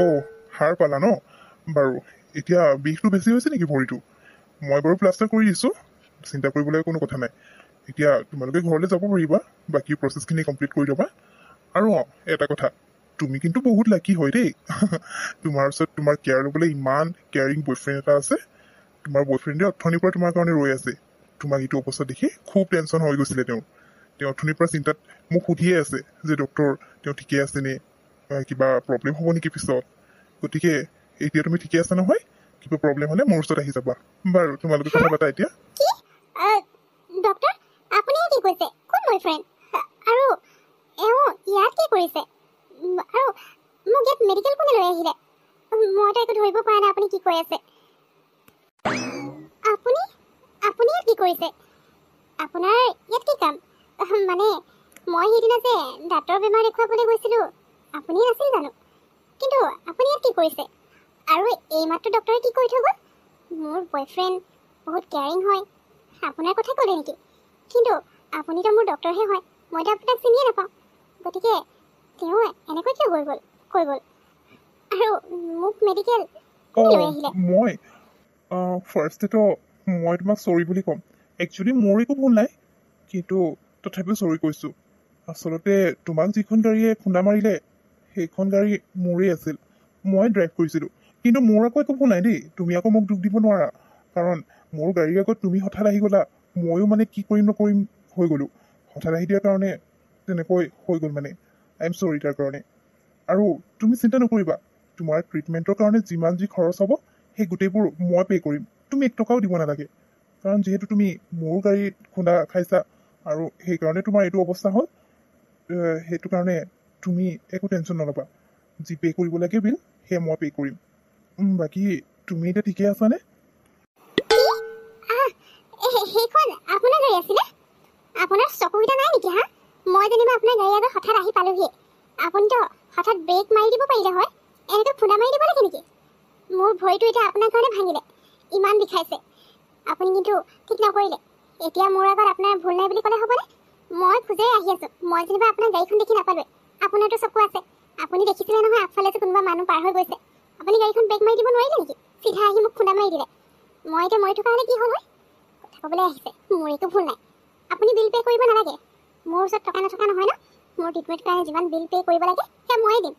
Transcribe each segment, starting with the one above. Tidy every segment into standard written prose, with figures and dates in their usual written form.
অ' সাৰ পালা ন? বাৰু এতিয়া বিষটো বেছি হৈছে নেকি ভৰিটো? মই বাৰু প্লাষ্টাৰ কৰি দিছোঁ, চিন্তা কৰিবলৈ কোনো কথা নাই। এতিয়া তোমালোকে ঘৰলৈ যাব পাৰিবা, বাকী প্ৰচেছখিনি কমপ্লিট কৰি ল'বা। আৰু এটা কথা, তুমি কিন্তু বহুত লাকি হয় দেই। তোমাৰ ওচৰত তোমাৰ কেয়াৰ ল'বলৈ ইমান কেয়াৰিং বয়ফ্ৰেণ্ড এটা আছে। তোমাৰ বয়ফ্ৰেণ্ডে অথনিৰ পৰা তোমাৰ কাৰণে ৰৈ আছে। তোমাক এইটো অৱস্থা দেখি খুব টেনশ্যন হৈ গৈছিলে তেওঁ অথনিৰ পৰা চিন্তাত মোক সুধিয়ে আছে যে ডক্টৰ তেওঁ ঠিকে আছেনে, কিবা প্ৰব্লেম হ'ব নেকি পিছত। গতিকে এতিয়া তুমি ঠিকে আছা নহয়? কিবা প্ৰব্লেম হ'লে মোৰ ওচৰত আহি যাবা। বাৰু তোমালোকে কথা পাতা এতিয়া। কি ডক্টৰ আপুনি কি কৈছে? কোন বয়ফ্ৰেণ্ড? আৰু এওঁ ইয়াত কি কৰিছে? আৰু মোক ইয়াত মেডিকেল কোনে লৈ আহিলে? মইতো একো ধৰিব পৰা নাই আপুনি কি কৈ আছে। আপুনি আপুনি ইয়াত কি কৰিছে? আপোনাৰ ইয়াত কি কাম? মানে মই সেইদিনা যে দাঁতৰ বেমাৰ দেখুৱাবলৈ গৈছিলোঁ, আপুনি নাছিল জানো? কিন্তু আপুনি ইয়াত কি কৰিছে? আৰু এইমাত্ৰ ডক্টৰে কি কৈ থৈ গ'ল? মোৰ বয়ফ্ৰেণ্ড বহুত কেয়াৰিং হয়, আপোনাৰ কথা ক'লে নেকি? কিন্তু আপুনিতো মোৰ ডক্টৰহে হয়, মইতো আপোনাক চিনিয়ে নাপাওঁ। গতিকে তেওঁ এনেকৈ কিয় কৈ গ'ল? আৰু মোক মেডিকেল কোনে লৈ আহিলে? মই ফাৰ্ষ্টতেতো মই তোমাক চৰি বুলি ক'ম। একচুৱেলি মোৰ একো ভুল নাই, কিন্তু তথাপিও চৰি কৈছোঁ। আচলতে তোমাক যিখন গাড়ীয়ে খুন্দা মাৰিলে সেইখন গাড়ী মোৰেই আছিল, মই ড্ৰাইভ কৰিছিলোঁ। কিন্তু মোৰ আকৌ একো ভুল নাই দেই, তুমি আকৌ মোক দুখ দিব নোৱাৰা। কাৰণ মোৰ গাড়ীৰ আগত তুমি হঠাৎ আহি গ'লা, ময়ো মানে কি কৰিম নকৰিম হৈ গ'লোঁ। হঠাৎ আহি দিয়াৰ কাৰণে তেনেকৈ হৈ গ'ল মানে। আই এম চৰি তাৰ কাৰণে। আৰু তুমি চিন্তা নকৰিবা, তোমাৰ ট্ৰিটমেণ্টৰ কাৰণে যিমান যি খৰচ হ'ব সেই গোটেইবোৰ মই পে' কৰিম। তুমি 1 টকাও দিব নালাগে। কাৰণ যিহেতু তুমি মোৰ গাড়ীত খুন্দা খাইছা আৰু সেইকাৰণে তোমাৰ এইটো অৱস্থা হ'ল, সেইটো কাৰণে তুমি একো টেনশ্যন নল'বা। যি পে' কৰিব লাগে বিল, সেয়া মই পে' কৰিম। বাকী তুমি এতিয়া ঠিকে আছানে? সেইখন আপোনাৰ গাড়ী আছিলে? আপোনাৰ চকুকেইটা নাই নেকি হা? মই যেনিবা আপোনাৰ গাড়ী আগত হঠাৎ আহি পালোহি, আপুনিতো হঠাৎ ব্ৰেক মাৰি দিব পাৰিলে হয়, এনেকৈ খুন্দা মাৰি দিব লাগে নেকি? মোৰ ভৰিটো এতিয়া আপোনাৰ কাৰণে ভাঙিলে, ইমান বিষাইছে। আপুনি কিন্তু ঠিক নকৰিলে। এতিয়া মোৰ আগত আপোনাৰ ভুল নাই বুলি ক'লে হ'বনে? মই খোজেই আহি আছোঁ, মই যেনিবা আপোনাৰ গাড়ীখন দেখি নাপালোৱে। আপোনাৰতো চকু আছে, আপুনি দেখিছিলে নহয় আগফালে যে কোনোবা মানুহ পাৰ হৈ গৈছে। আপুনি গাড়ীখন ব্ৰেক মাৰি দিব নোৱাৰিলে নেকি? চিধা আহি মোক খুন্দা মাৰি দিলে। মই এতিয়া মৰি থকা হ'লে কি হ'ল হয়? কথা ক'বলৈ আহিছে, মোৰ একো ভুল নাই। আপুনি বিল পে' কৰিব নালাগে, মোৰ ওচৰত টকা নথকা নহয় ন। মোৰ ট্ৰিটমেণ্টৰ কাৰণে যিমান বিল পে' কৰিব লাগে সেয়া ময়ে দিম।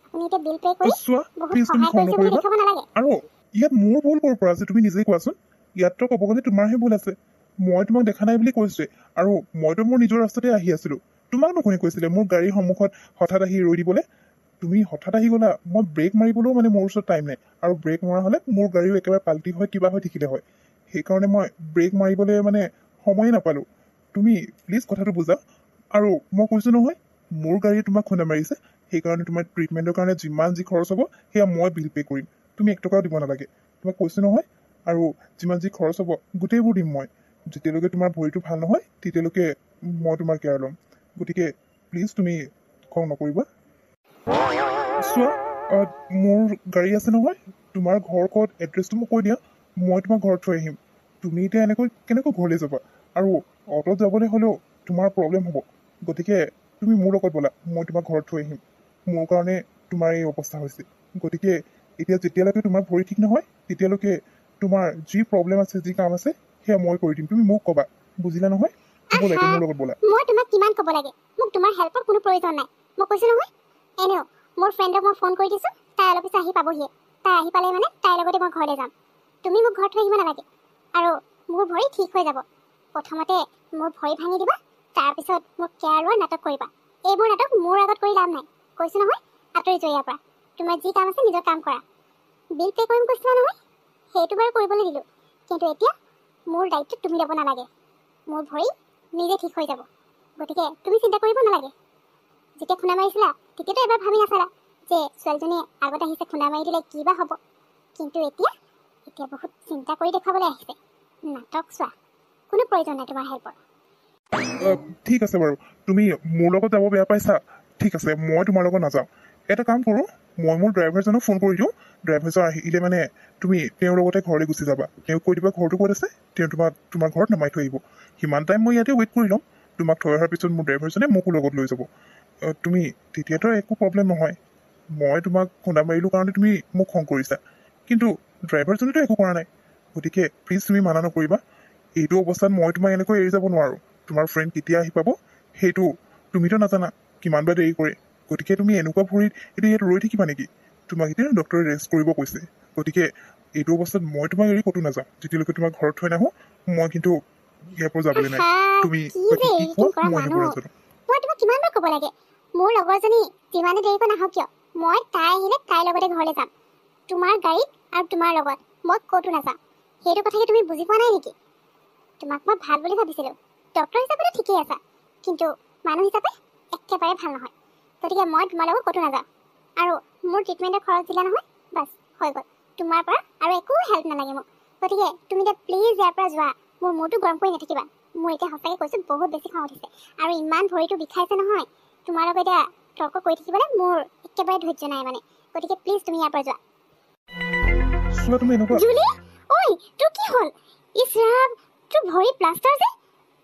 আপুনি এতিয়া বিল পে' কৰি চোৱা বহুত প্লিজ, তুমি সহায় খং কৰিছে বুলি নকৰিবা। দেখুৱাব নালাগে। আৰু ইয়াত মোৰ ভুল ক'ৰ পৰা আছে তুমি নিজেই কোৱাচোন। ইয়াততো ক'ব গ'লে তোমাৰহে ভুল আছে। মই তোমাক দেখা নাই বুলি কৈছোৱে, আৰু মইতো মোৰ নিজৰ ৰাস্তাতে আহি আছিলোঁ। তোমাকনো কোনে কৈছিলে মোৰ গাড়ীৰ সন্মুখত হঠাৎ আহি ৰৈ দিবলৈ? তুমি হঠাৎ আহি গ'লা, মই ব্ৰেক মাৰিবলৈও মানে মোৰ ওচৰত টাইম নাই। আৰু ব্ৰেক মৰা হ'লে মোৰ গাড়ীও একেবাৰে পাল্টি হয় কিবা হৈ থাকিলে হয়। সেইকাৰণে মই ব্ৰেক মাৰিবলৈ মানে সময়ে নাপালোঁ। তুমি প্লিজ কথাটো বুজা। আৰু মই কৈছোঁ নহয়, মোৰ গাড়ীয়ে তোমাক খুন্দা মাৰিছে, সেইকাৰণে তোমাৰ ট্ৰিটমেণ্টৰ কাৰণে যিমান যি খৰচ হ'ব সেয়া মই বিল পে' কৰিম। তুমি 1 টকাও দিব নালাগে, তোমাক কৈছোঁ নহয়। আৰু যিমান যি খৰচ হ'ব গোটেইবোৰ দিম মই। যেতিয়ালৈকে তোমাৰ ভৰিটো ভাল নহয় তেতিয়ালৈকে মই তোমাৰ কেয়াৰ ল'ম। গতিকে প্লিজ তুমি খং নকৰিবা। চোৱা, মোৰ গাড়ী আছে নহয়, তোমাৰ ঘৰ ক'ত এড্ৰেছটো মোক কৈ দিয়া, মই তোমাক ঘৰত থৈ আহিম। তুমি এতিয়া এনেকৈ কেনেকৈ ঘৰলৈ যাবা? আৰু অ'টত যাবলৈ হ'লেও তোমাৰ প্ৰব্লেম হ'ব। গতিকে তুমি মোৰ লগত ব'লা, মই তোমাক ঘৰত থৈ আহিম। মোৰ কাৰণে তোমাৰ এই অৱস্থা হৈছে। গতিকে এতিয়া যেতিয়ালৈকে তোমাৰ ভৰি ঠিক নহয় তেতিয়ালৈকে তোমাৰ যি প্ৰব্লেম আছে, যি কাম আছে সেয়া মই কৰি দিম। তুমি মোক ক'বা, বুজিলা নহয়? ব'লা এতিয়া মোৰ লগত ব'লা। মই তোমাক কিমান ক'ব লাগে, মোক তোমাৰ হেল্পৰ কোনো প্ৰয়োজন নাই। মই কৈছোঁ নহয়। এনেও মোৰ ফ্ৰেণ্ডক মই ফোন কৰি দিছোঁ, তাই অলপ পিছত আহি পাবহিয়ে। তাই আহি পালে মানে তাইৰ লগতে মই ঘৰলৈ যাম। তুমি মোক ঘৰত থৈ আহিব নালাগে। আৰু মোৰ ভৰি ঠিক হৈ যাব। প্ৰথমতে মোৰ ভৰি ভাঙি দিবা, তাৰপিছত মোক কেয়াৰ লোৱাৰ নাটক কৰিবা। এইবোৰ নাটক মোৰ আগত কৰি লাভ নাই। কৈছোঁ নহয়, আঁতৰি যোৱা ইয়াৰ পৰা। তোমাৰ যি কাম আছে নিজৰ কাম কৰা। বিল পে' কৰিম কৈছিলা নহয়, সেইটো বাৰু কৰিবলৈ দিলোঁ। কিন্তু এতিয়া মোৰ দায়িত্ব তুমি ল'ব নালাগে। মোৰ ভৰি নিজে ঠিক হৈ যাব। গতিকে তুমি চিন্তা কৰিব নালাগে। যেতিয়া খুন্দা মাৰিছিলা তেতিয়াতো এবাৰ ভাবি নাচালা যে ছোৱালীজনীয়ে আগত আহিছে, খুন্দা মাৰি দিলে কি বা হ'ব। কিন্তু এতিয়া বহুত চিন্তা কৰি দেখুৱাবলৈ আহিছে। নাটক চোৱা, কোনো প্ৰয়োজন নাই তোমাৰ হেল্পৰ। ঠিক আছে বাৰু, তুমি মোৰ লগত যাব বেয়া পাইছা, ঠিক আছে, মই তোমাৰ লগত নাযাওঁ। এটা কাম কৰোঁ, মই মোৰ ড্ৰাইভাৰজনক ফোন কৰি দিওঁ। ড্ৰাইভাৰজন আহিলে মানে তুমি তেওঁৰ লগতে ঘৰলৈ গুচি যাবা। তেওঁক কৈ দিবা ঘৰটো ক'ত আছে, তেওঁ তোমাৰ ঘৰত নমাই থৈ আহিব। সিমান টাইম মই ইয়াতে ৱেইট কৰি ল'ম। তোমাক থৈ অহাৰ পিছত মোৰ ড্ৰাইভাৰজনে মোকো লগত লৈ যাব। তুমি তেতিয়াতো একো প্ৰব্লেম নহয়। মই তোমাক খুন্দা মাৰিলোঁ কাৰণে তুমি মোক খং কৰিছা, কিন্তু ড্ৰাইভাৰজনেতো একো কৰা নাই। গতিকে প্লিজ তুমি মানা নকৰিবা। এইটো অৱস্থাত মই তোমাক এনেকৈ এৰি যাব নোৱাৰোঁ। তোমাৰ ফ্ৰেণ্ড কেতিয়া আহি পাব সেইটো তুমিতো নাজানা, কিমান বাৰ দেৰি কৰে। গতিকে তুমি এনেকুৱা ভৰিত এতিয়া ইয়াত ৰৈ থাকিবা নেকি? তোমাক এতিয়া ডক্টৰে ৰেষ্ট কৰিব কৈছে। গতিকে এইটো অৱস্থাত মই তোমাক এৰি ক'তো নাযাওঁ। যেতিয়ালৈকে তোমাক ঘৰত থৈ নাহোঁ মই কিন্তু ইয়াৰ পৰা যাবলৈ নাই। তুমি বাকী কি কোৱা মই সেইবোৰ নাজানো। মই তোমাক কিমান বাৰ ক'ব লাগে, মোৰ লগৰজনী যিমানে দেৰিকৈ নাহক কিয় মই তাই আহিলে তাইৰ লগতে ঘৰলৈ যাম। তোমাৰ গাড়ীত আৰু তোমাৰ লগত মই ক'তো নাযাওঁ। সেইটো কথাকে তুমি বুজি পোৱা নাই নেকি? তোমাক মই ভাল বুলি ভাবিছিলোঁ, ডক্টৰ হিচাপেতো ঠিকেই আছা, কিন্তু মানুহ হিচাপে একেবাৰে ভাল নহয়। গতিকে মই তোমাৰ লগত ক'তো নাযাওঁ। আৰু মোৰ ট্ৰিটমেণ্টৰ খৰচ দিলা নহয়, বাছ হৈ গ'ল। তোমাৰ পৰা আৰু একো হেল্প নালাগে মোক। গতিকে তুমি এতিয়া প্লিজ ইয়াৰ পৰা যোৱা। মোৰ মূৰটো গৰম কৰি নাথাকিবা। মোৰ এতিয়া সঁচাকৈ কৈছোঁ বহুত বেছি খং উঠিছে, আৰু ইমান ভৰিটো বিষাইছে নহয়। তোমাৰ লগত এতিয়া তৰ্ক কৰি থাকিবলৈ মোৰ একেবাৰে ধৈৰ্য নাই মানে। গতিকে প্লিজ তুমি ইয়াৰ পৰা যোৱা। চোৱা তুমি এনেকুৱা জুলি, ঐ তোৰ কি হ'ল? ইছ ৰাম, তোৰ ভৰি প্লাষ্টাৰ যে।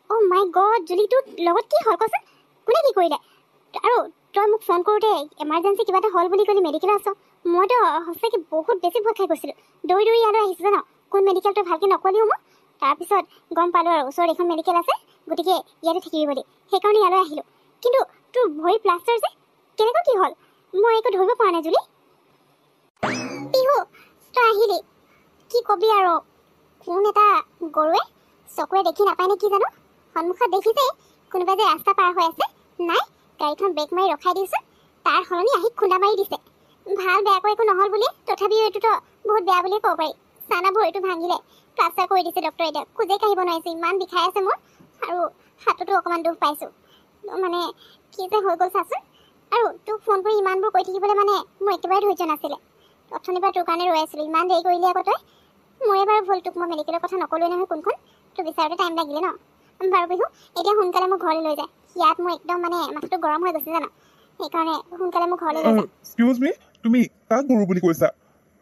অ' মাই গড, জুলি তোৰ লগত কি হ'ল কচোন? কোনে কি কৰিলে? আৰু তই মোক ফোন কৰোঁতে এমাৰ্জেঞ্চি কিবা এটা হ'ল বুলি ক'লি, মেডিকেলত আছ। মইতো সঁচাকৈ বহুত বেছি ভয় খাই গৈছিলোঁ। দৌৰি দৌৰি ইয়ালৈ আহিছোঁ জান। কোন মেডিকেল তই ভালকৈ নক'লিও মোক। তাৰপিছত গম পালোঁ আৰু ওচৰত এখন মেডিকেল আছে, গতিকে ইয়াতে থাকিবি বুলি। সেইকাৰণে ইয়ালৈ আহিলোঁ। কিন্তু তোৰ ভৰি প্লাষ্টাৰ যে, কেনেকৈ কি হ'ল? মই একো ধৰিব পৰা নাই জুলি। পিহু, তই আহিলি। কি কবি আৰু, কোন এটা গৰুৱে চকুৰে দেখি নাপায় নে কি জানো। সন্মুখত দেখিছে কোনোবাই যে ৰাস্তা পাৰ হৈ আছে, নাই গাড়ীখন ব্ৰেক মাৰি ৰখাই দিছোঁ, তাৰ সলনি আহি খুন্দা মাৰি দিছে। ভাল বেয়াকৈ একো নহ'ল বুলি, তথাপিও এইটোতো বহুত বেয়া বুলিয়ে ক'ব পাৰি। চানা ভৰিটো ভাঙিলে, প্লাষ্টাৰ কৰি দিছে ডক্টৰে। এতিয়া খোজে কাঢ়িব নোৱাৰিছোঁ, ইমান বিষাই আছে মোৰ। আৰু হাততো অকণমান দুখ পাইছোঁ। মানে কি যে হৈ গ'ল চাচোন। আৰু তোক ফোন কৰি ইমানবোৰ কৈ থাকিবলৈ মানে মোৰ একেবাৰে ধৈৰ্য নাছিলে। অথনিৰ পৰা তোৰ কাৰণে ৰৈ আছিলোঁ, ইমান দেৰি কৰিলি আকৌ তই। মোৰে বাৰু ভুল, তোক মই মেডিকেলৰ কথা নকলোৱে নহয় কোনখন। তোক বিচাৰোঁতে টাইম লাগিলে ন। বাৰু পিহু, এতিয়া সোনকালে মোক ঘৰলৈ লৈ যায়। ইয়াত মোৰ একদম মানে মাথাটো গৰম হৈ গৈছে জানো। সেইকাৰণে সোনকালে মোক ঘৰলৈ লৈ যায়। এক্সকিউজ মি, তুমি কাক গৰু বুলি কৈছা?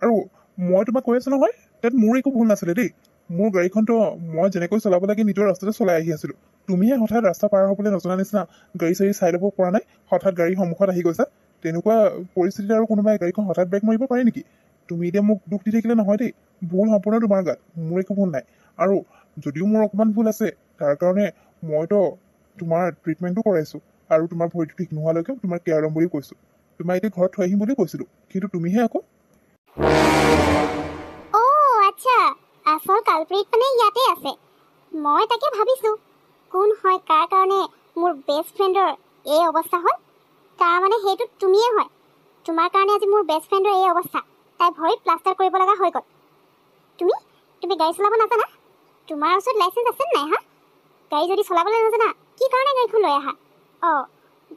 আৰু মই তোমাক কৈ আছোঁ নহয়, তাত মোৰ একো ভুল নাছিলে দেই। মোৰ গাড়ীখনতো মই যেনেকৈ চলাব লাগে নিজৰ ৰাস্তাতে চলাই আহি আছিলোঁ। তুমিহে হঠাৎ ৰাস্তা পাৰ হ'বলৈ নজনা নিচিনা গাড়ী চাড়ী চাই ল'ব পৰা নাই, হঠাৎ গাড়ী সন্মুখত আহি গৈছা। তেনেকুৱা পৰিস্থিতিত আৰু কোনোবাই গাড়ীখন হঠাৎ ব্ৰেক মাৰিব পাৰে নেকি? তুমি এতিয়া মোক দুখ দি থাকিলে নহয় দেই। ভুল সম্পূৰ্ণ তোমাৰ গাত, মোৰ একো ভুল নাই। আৰু যদিও মোৰ অকণমান ভুল আছে, তাৰ কাৰণে মইতো তোমাৰ ট্ৰিটমেণ্টো কৰাইছোঁ, আৰু তোমাৰ ভৰিটো ঠিক নোহোৱালৈকে তোমাৰ কেয়াৰ ল'ম বুলি কৈছোঁ। তোমাক এতিয়া ঘৰত থৈ আহিম বুলি কৈছিলোঁ, কিন্তু তুমিহে আকৌ। অ' আচ্ছা, আচল কালপ্ৰিট মানে ইয়াতে আছে। মই তাকে ভাবিছোঁ কোন হয়, কাৰ কাৰণে মোৰ বেষ্ট ফ্ৰেণ্ডৰ এই অৱস্থা হ'ল। তাৰ মানে সেইটো তুমিয়ে হয়। তোমাৰ কাৰণে আজি মোৰ বেষ্ট ফ্ৰেণ্ডৰ এই অৱস্থা। তাই ভৰিত প্লাষ্টাৰ কৰিব লগা হৈ গ'ল। তুমি গাড়ী চলাব নাজানা? তোমাৰ ওচৰত লাইচেঞ্চ আছে নাই হা? গাড়ী যদি চলাবলৈ নাজানা, কি কাৰণে গাড়ীখন লৈ আহা? অ'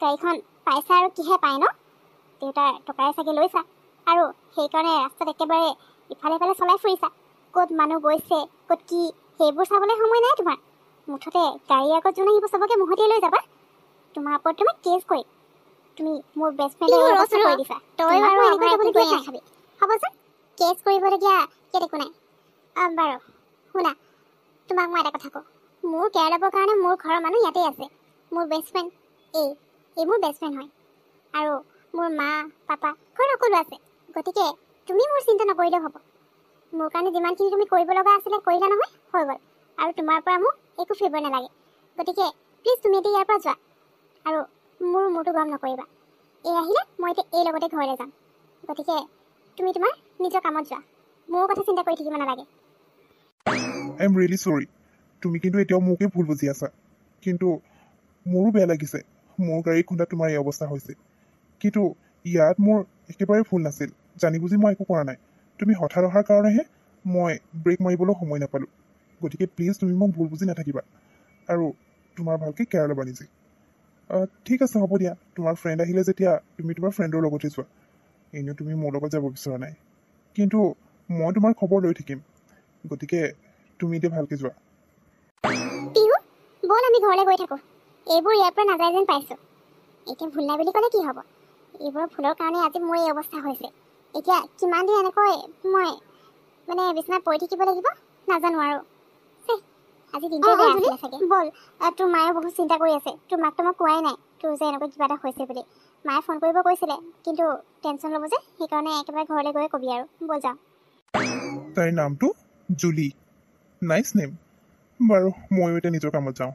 গাড়ীখন পাইছা আৰু কিহে পায় ন? দেউতাৰ টকাৰে চাগে লৈছা, আৰু সেইকাৰণে ৰাস্তাত একেবাৰে ইফালে ইফালে চলাই ফুৰিছা। ক'ত মানুহ গৈছে, ক'ত কি, সেইবোৰ চাবলৈ সময় নাই তোমাৰ। মুঠতে গাড়ীৰ আগত যোন আহিব চবকে মুহতিয়াই লৈ যাবা। তোমাৰ ওপৰত তুমি কেছ কৰিম। তুমি মোৰ বেষ্ট ফ্ৰেণ্ডৰ এই অৱস্থা কৰি দিছা। তই বাৰু এনেকৈ যাবলৈ দিয়া নাখাবি। হ'বচোন, কেছ কৰিবলগীয়া ইয়াত একো নাই। বাৰু শুনা, তোমাক মই এটা কথা কওঁ। মোৰ কেয়াৰ ল'বৰ কাৰণে মোৰ ঘৰৰ মানুহ ইয়াতেই আছে। মোৰ বেষ্ট ফ্ৰেণ্ড এই মোৰ বেষ্ট ফ্ৰেণ্ড হয়। আৰু মোৰ মা পাপা ঘৰত সকলো আছে। গতিকে তুমি মোৰ চিন্তা নকৰিলেও হ'ব। মোৰ কাৰণে যিমানখিনি তুমি কৰিব লগা আছিলে কৰিলা নহয়, হৈ গ'ল। আৰু তোমাৰ পৰা মোক একো ফেভাৰ নালাগে। গতিকে প্লিজ তুমি এতিয়া ইয়াৰ পৰা যোৱা, আৰু মোৰ মূৰটো গৰম নকৰিবা। এই আহিলে মই এতিয়া এই লগতে ঘৰলৈ যাম। গতিকে তুমি তোমাৰ নিজৰ কামত যোৱা, মোৰ কথা চিন্তা কৰি থাকিব নালাগে। আই এম ৰিয়েলি চৰি। তুমি কিন্তু এতিয়াও মোকে ভুল বুজি আছা। কিন্তু মোৰো বেয়া লাগিছে মোৰ গাড়ী খুন্দাত তোমাৰ এই অৱস্থা হৈছে। কিন্তু ইয়াত মোৰ একেবাৰে ভুল নাছিল। জানি বুজি মই একো কৰা নাই। তুমি হঠাৎ অহাৰ কাৰণেহে মই ব্ৰেক মাৰিবলৈ সময় নাপালোঁ। গতিকে প্লিজ তুমি মোক ভুল বুজি নাথাকিবা, আৰু তোমাৰ ভালকৈ কেয়াৰ ল'বা নিজে। ঠিক আছে, হ'ব দিয়া। তোমাৰ ফ্ৰেণ্ড আহিলে যেতিয়া তুমি তোমাৰ ফ্ৰেণ্ডৰ লগতে যোৱা। এনেও তুমি মোৰ লগত যাব বিচৰা নাই, কিন্তু মই তোমাৰ খবৰ লৈ থাকিম। গতিকে তুমি এতিয়া ভালকৈ যোৱা। পিহু, ব'ল আমি ঘৰলৈ গৈ থাকোঁ। এইবোৰ ইয়াৰ পৰা নাযায় যেন পাইছোঁ। এতিয়া ভুল নাই বুলি ক'লে কি হ'ব? এইবোৰৰ ভুলৰ কাৰণে আজি মোৰ এই অৱস্থা হৈছে। এতিয়া কিমান দিন এনেকৈ মই মানে বিচনাত পৰি থাকিব লাগিব নাজানো আৰু। আজি দিনটোৱে বেয়া আছিলে চাগে। ব'ল, তোৰ মায়েও বহুত চিন্তা কৰি আছে। তোৰ মাকটো মই কোৱাই নাই তোৰ যে এনেকৈ কিবা এটা হৈছে বুলি। মায়ে ফোন কৰিব কৈছিলে কিন্তু টেনশ্যন ল'ব যে সেইকাৰণে একেবাৰে ঘৰলৈ গৈ কবি আৰু ব'ল যাওঁ। তাইৰ নামটো জুলি। Nice name. বাৰু ময়ো এতিয়া নিজৰ কামত যাওঁ।